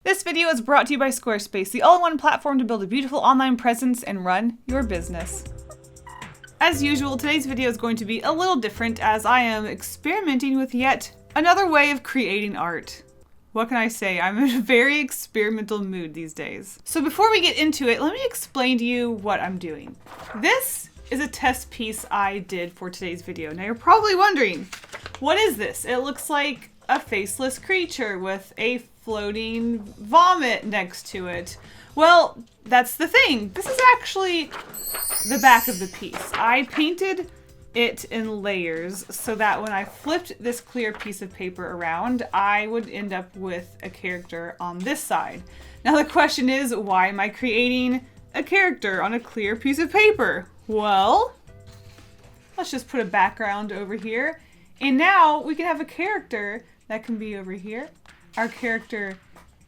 This video is brought to you by Squarespace, the all-in-one platform to build a beautiful online presence and run your business. As usual, today's video is going to be a little different as I am experimenting with yet another way of creating art. What can I say? I'm in a very experimental mood these days. So before we get into it, let me explain to you what I'm doing. This is a test piece I did for today's video. Now you're probably wondering, what is this? It looks like a faceless creature with a floating vomit next to it. Well, that's the thing. This is actually the back of the piece. I painted it in layers so that when I flipped this clear piece of paper around, I would end up with a character on this side. Now the question is, why am I creating a character on a clear piece of paper? Well, let's just put a background over here. And now we can have a character that can be over here. Our character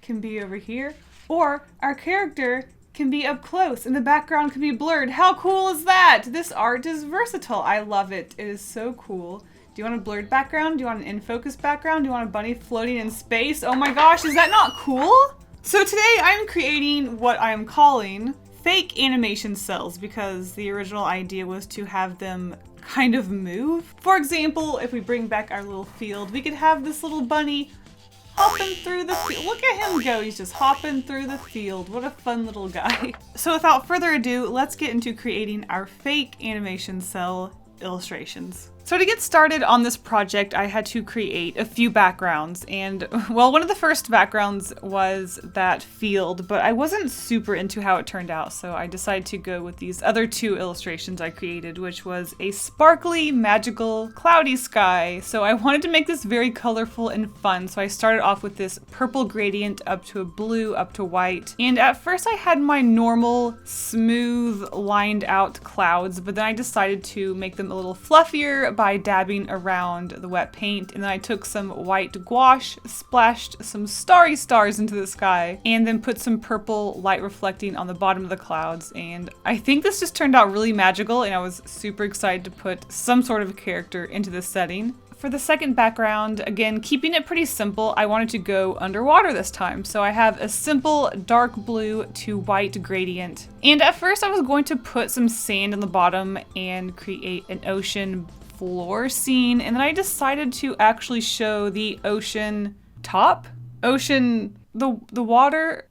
can be over here. Or our character can be up close and the background can be blurred. How cool is that? This art is versatile. I love it. It is so cool. Do you want a blurred background? Do you want an in focus background? Do you want a bunny floating in space? Oh my gosh, is that not cool? So today I'm creating what I'm calling fake animation cells because the original idea was to have them kind of move. For example, if we bring back our little field, we could have this little bunny hopping through the field. Look at him go, he's just hopping through the field. What a fun little guy. So without further ado, let's get into creating our fake animation cell illustrations. So to get started on this project, I had to create a few backgrounds, and well, one of the first backgrounds was that field, but I wasn't super into how it turned out, so I decided to go with these other two illustrations I created, which was a sparkly, magical, cloudy sky. So I wanted to make this very colorful and fun, so I started off with this purple gradient up to a blue, up to white, and at first I had my normal, smooth, lined out clouds, but then I decided to make them a little fluffier by dabbing around the wet paint, and then I took some white gouache, splashed some starry stars into the sky, and then put some purple light reflecting on the bottom of the clouds, and I think this just turned out really magical, and I was super excited to put some sort of character into this setting. For the second background, again, keeping it pretty simple, I wanted to go underwater this time. So I have a simple dark blue to white gradient. And at first I was going to put some sand on the bottom and create an ocean floor scene. And then I decided to actually show the ocean top, the water,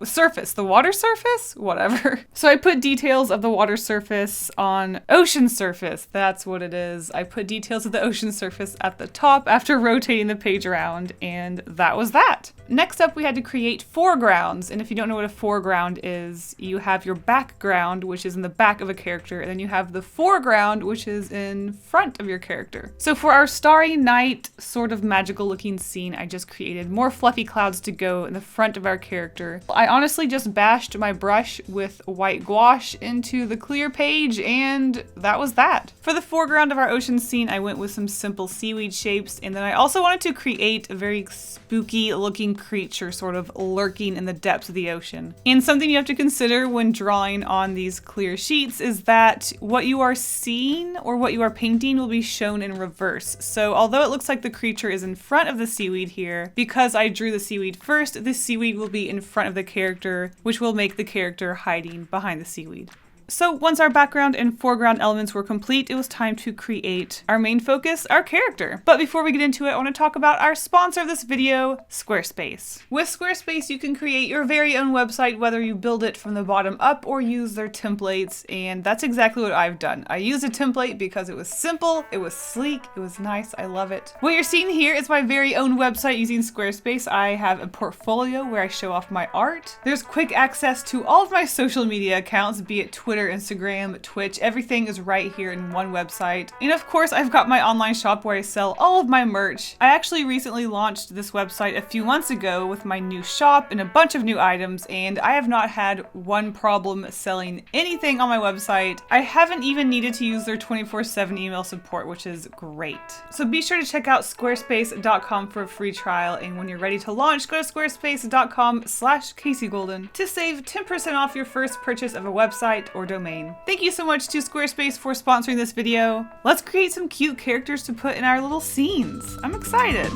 surface, the water surface, whatever. So I put details of the water surface on ocean surface. That's what it is. I put details of the ocean surface at the top after rotating the page around, and that was that. Next up, we had to create foregrounds. And if you don't know what a foreground is, you have your background, which is in the back of a character, and then you have the foreground, which is in front of your character. So for our starry night, sort of magical looking scene, I just created more fluffy clouds to go in the front of our character. I honestly just bashed my brush with white gouache into the clear page, and that was that. For the foreground of our ocean scene, I went with some simple seaweed shapes, and then I also wanted to create a very spooky looking creature sort of lurking in the depths of the ocean. And something you have to consider when drawing on these clear sheets is that what you are seeing or what you are painting will be shown in reverse. So although it looks like the creature is in front of the seaweed here, because I drew the seaweed first, the seaweed will be in front of the character, which will make the character hiding behind the seaweed. So once our background and foreground elements were complete, it was time to create our main focus, our character. But before we get into it, I want to talk about our sponsor of this video, Squarespace. With Squarespace, you can create your very own website, whether you build it from the bottom up or use their templates, and that's exactly what I've done. I used a template because it was simple, it was sleek, it was nice, I love it. What you're seeing here is my very own website using Squarespace. I have a portfolio where I show off my art. There's quick access to all of my social media accounts, be it Twitter, Instagram, Twitch, everything is right here in one website. And of course, I've got my online shop where I sell all of my merch. I actually recently launched this website a few months ago with my new shop and a bunch of new items, and I have not had one problem selling anything on my website. I haven't even needed to use their 24/7 email support, which is great. So be sure to check out squarespace.com for a free trial, and when you're ready to launch, go to squarespace.com/KaseyGolden to save 10% off your first purchase of a website or domain. Thank you so much to Squarespace for sponsoring this video. Let's create some cute characters to put in our little scenes. I'm excited.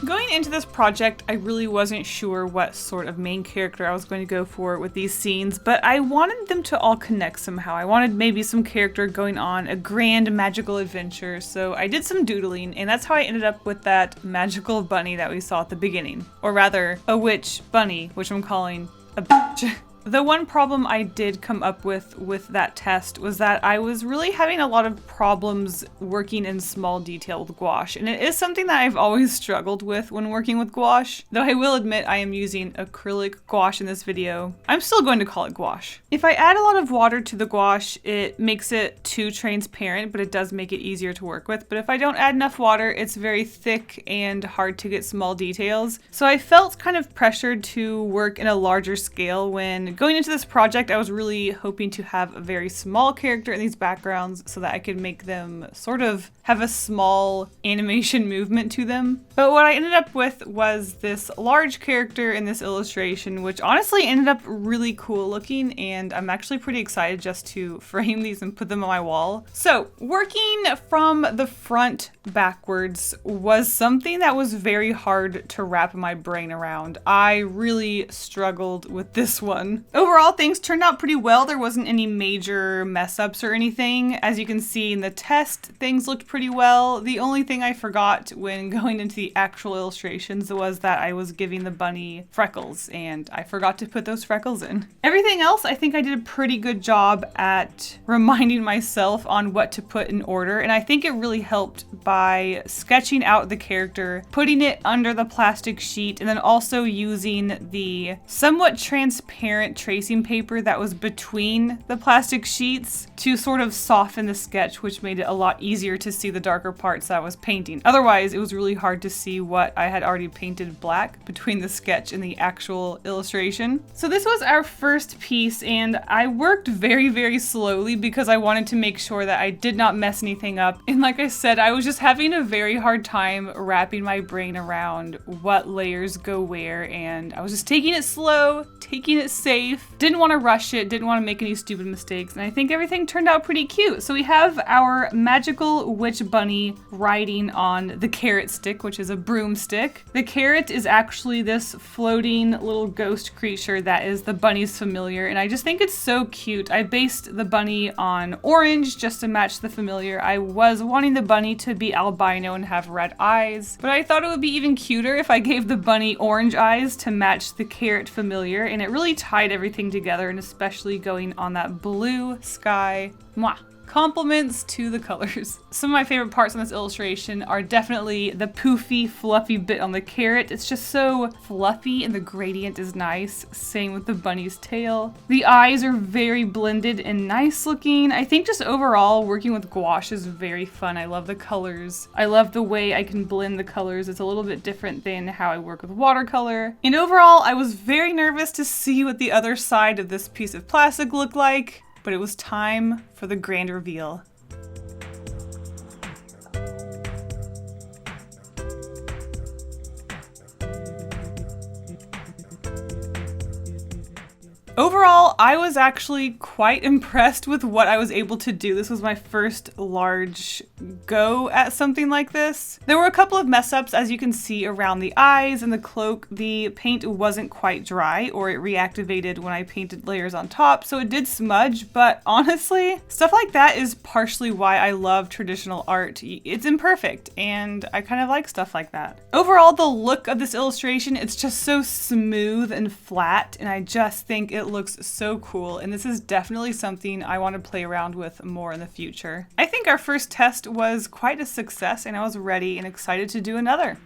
Going into this project, I really wasn't sure what sort of main character I was going to go for with these scenes, but I wanted them to all connect somehow. I wanted maybe some character going on a grand magical adventure, so I did some doodling, and that's how I ended up with that magical bunny that we saw at the beginning. Or rather, a witch bunny, which I'm calling a bitch. The one problem I did come up with that test was that I was really having a lot of problems working in small detail with gouache, and it is something that I've always struggled with when working with gouache, though I will admit I am using acrylic gouache in this video. I'm still going to call it gouache. If I add a lot of water to the gouache, it makes it too transparent, but it does make it easier to work with. But if I don't add enough water, it's very thick and hard to get small details. So I felt kind of pressured to work in a larger scale when going into this project. I was really hoping to have a very small character in these backgrounds so that I could make them sort of have a small animation movement to them. But what I ended up with was this large character in this illustration, which honestly ended up really cool looking, and I'm actually pretty excited just to frame these and put them on my wall. So working from the front backwards was something that was very hard to wrap my brain around. I really struggled with this one. Overall, things turned out pretty well. There wasn't any major mess ups or anything. As you can see in the test, things looked pretty well. The only thing I forgot when going into the actual illustrations was that I was giving the bunny freckles, and I forgot to put those freckles in. Everything else, I think I did a pretty good job at reminding myself on what to put in order, and I think it really helped by sketching out the character, putting it under the plastic sheet, and then also using the somewhat transparent tracing paper that was between the plastic sheets to sort of soften the sketch, which made it a lot easier to see the darker parts that I was painting. Otherwise, it was really hard to see what I had already painted black between the sketch and the actual illustration. So this was our first piece, and I worked very, very slowly because I wanted to make sure that I did not mess anything up. And like I said, I was just having a very hard time wrapping my brain around what layers go where, and I was just taking it slow, taking it safe, didn't want to rush it, didn't want to make any stupid mistakes, and I think everything turned out pretty cute. So we have our magical witch bunny riding on the carrot stick, which is a broomstick. The carrot is actually this floating little ghost creature that is the bunny's familiar, and I just think it's so cute. I based the bunny on orange just to match the familiar. I was wanting the bunny to be albino and have red eyes, but I thought it would be even cuter if I gave the bunny orange eyes to match the carrot familiar, and it really tied everything together, and especially going on that blue sky. Mwah. Compliments to the colors. Some of my favorite parts on this illustration are definitely the poofy, fluffy bit on the carrot. It's just so fluffy and the gradient is nice. Same with the bunny's tail. The eyes are very blended and nice looking. I think just overall working with gouache is very fun. I love the colors. I love the way I can blend the colors. It's a little bit different than how I work with watercolor. And overall, I was very nervous to see what the other side of this piece of plastic looked like, but it was time for the grand reveal. Overall, I was actually quite impressed with what I was able to do. This was my first large go at something like this. There were a couple of mess ups, as you can see, around the eyes and the cloak. The paint wasn't quite dry, or it reactivated when I painted layers on top, so it did smudge, but honestly, stuff like that is partially why I love traditional art. It's imperfect, and I kind of like stuff like that. Overall, the look of this illustration, it's just so smooth and flat, and I just think it looks so cool, and this is definitely something I want to play around with more in the future. I think our first test was quite a success, and I was ready and excited to do another.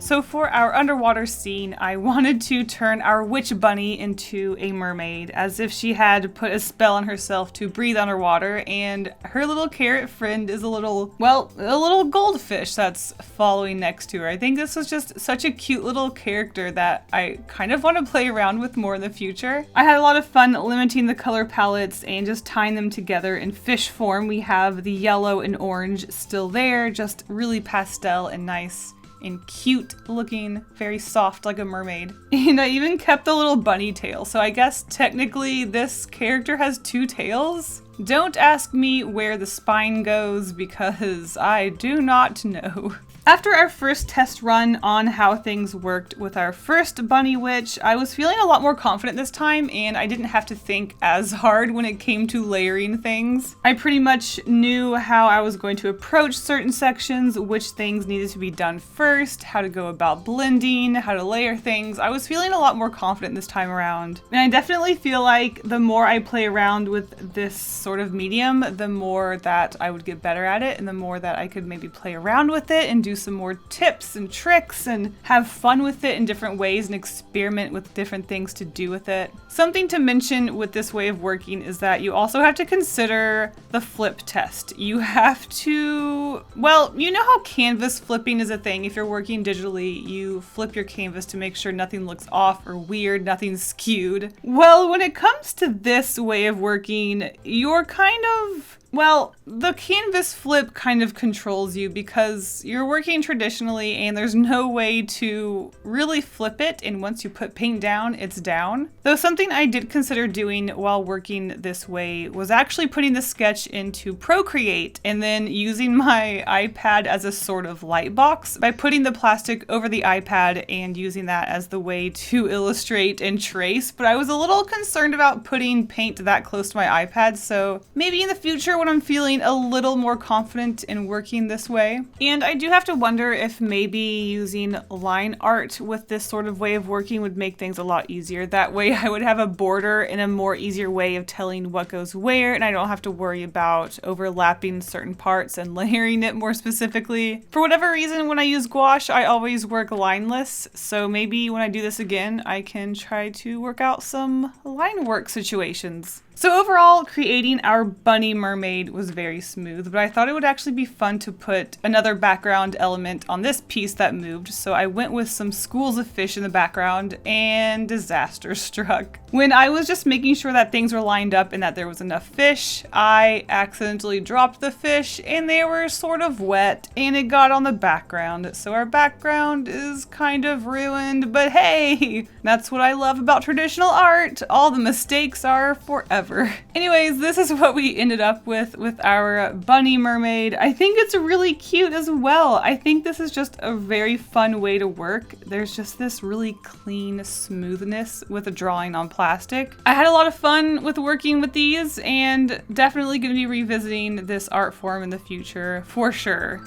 So for our underwater scene, I wanted to turn our witch bunny into a mermaid, as if she had put a spell on herself to breathe underwater, and her little carrot friend is a little goldfish that's following next to her. I think this was just such a cute little character that I kind of want to play around with more in the future. I had a lot of fun limiting the color palettes and just tying them together in fish form. We have the yellow and orange still there, just really pastel and nice. and cute looking, very soft like a mermaid. And I even kept the little bunny tail, so I guess technically this character has 2 tails? Don't ask me where the spine goes because I do not know. After our first test run on how things worked with our first bunny witch, I was feeling a lot more confident this time, and I didn't have to think as hard when it came to layering things. I pretty much knew how I was going to approach certain sections, which things needed to be done first, how to go about blending, how to layer things. I was feeling a lot more confident this time around. And I definitely feel like the more I play around with this sort of medium, the more that I would get better at it, and the more that I could maybe play around with it and do some more tips and tricks and have fun with it in different ways and experiment with different things to do with it. Something to mention with this way of working is that you also have to consider the flip test. You have to, well, you know how canvas flipping is a thing. If you're working digitally, you flip your canvas to make sure nothing looks off or weird, nothing's skewed. Well, when it comes to this way of working, you're kind of, well, the canvas flip kind of controls you because you're working traditionally and there's no way to really flip it, and once you put paint down, it's down. Though something I did consider doing while working this way was actually putting the sketch into Procreate and then using my iPad as a sort of light box by putting the plastic over the iPad and using that as the way to illustrate and trace. But I was a little concerned about putting paint that close to my iPad, so maybe in the future when I'm feeling a little more confident in working this way. And I do have to wonder if maybe using line art with this sort of way of working would make things a lot easier. That way I would have a border and a more easier way of telling what goes where, and I don't have to worry about overlapping certain parts and layering it more specifically. For whatever reason, when I use gouache, I always work lineless, so maybe when I do this again, I can try to work out some line work situations. So overall, creating our bunny mermaid was very smooth, but I thought it would actually be fun to put another background element on this piece that moved, so I went with some schools of fish in the background, and disaster struck. When I was just making sure that things were lined up and that there was enough fish, I accidentally dropped the fish and they were sort of wet and it got on the background. So our background is kind of ruined, but hey, that's what I love about traditional art. All the mistakes are forever. Anyways, this is what we ended up with our bunny mermaid. I think it's really cute as well. I think this is just a very fun way to work. There's just this really clean smoothness with a drawing on plastic. I had a lot of fun with working with these and definitely going to be revisiting this art form in the future for sure.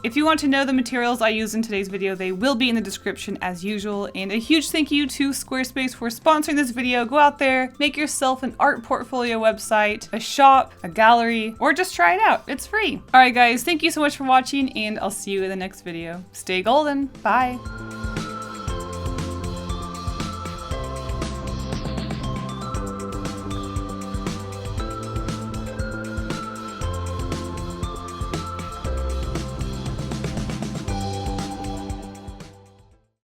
If you want to know the materials I used in today's video, they will be in the description as usual. And a huge thank you to Squarespace for sponsoring this video. Go out there, make yourself an art portfolio website, a shop, a gallery, or just try it out. It's free. All right, guys, thank you so much for watching, and I'll see you in the next video. Stay golden. Bye.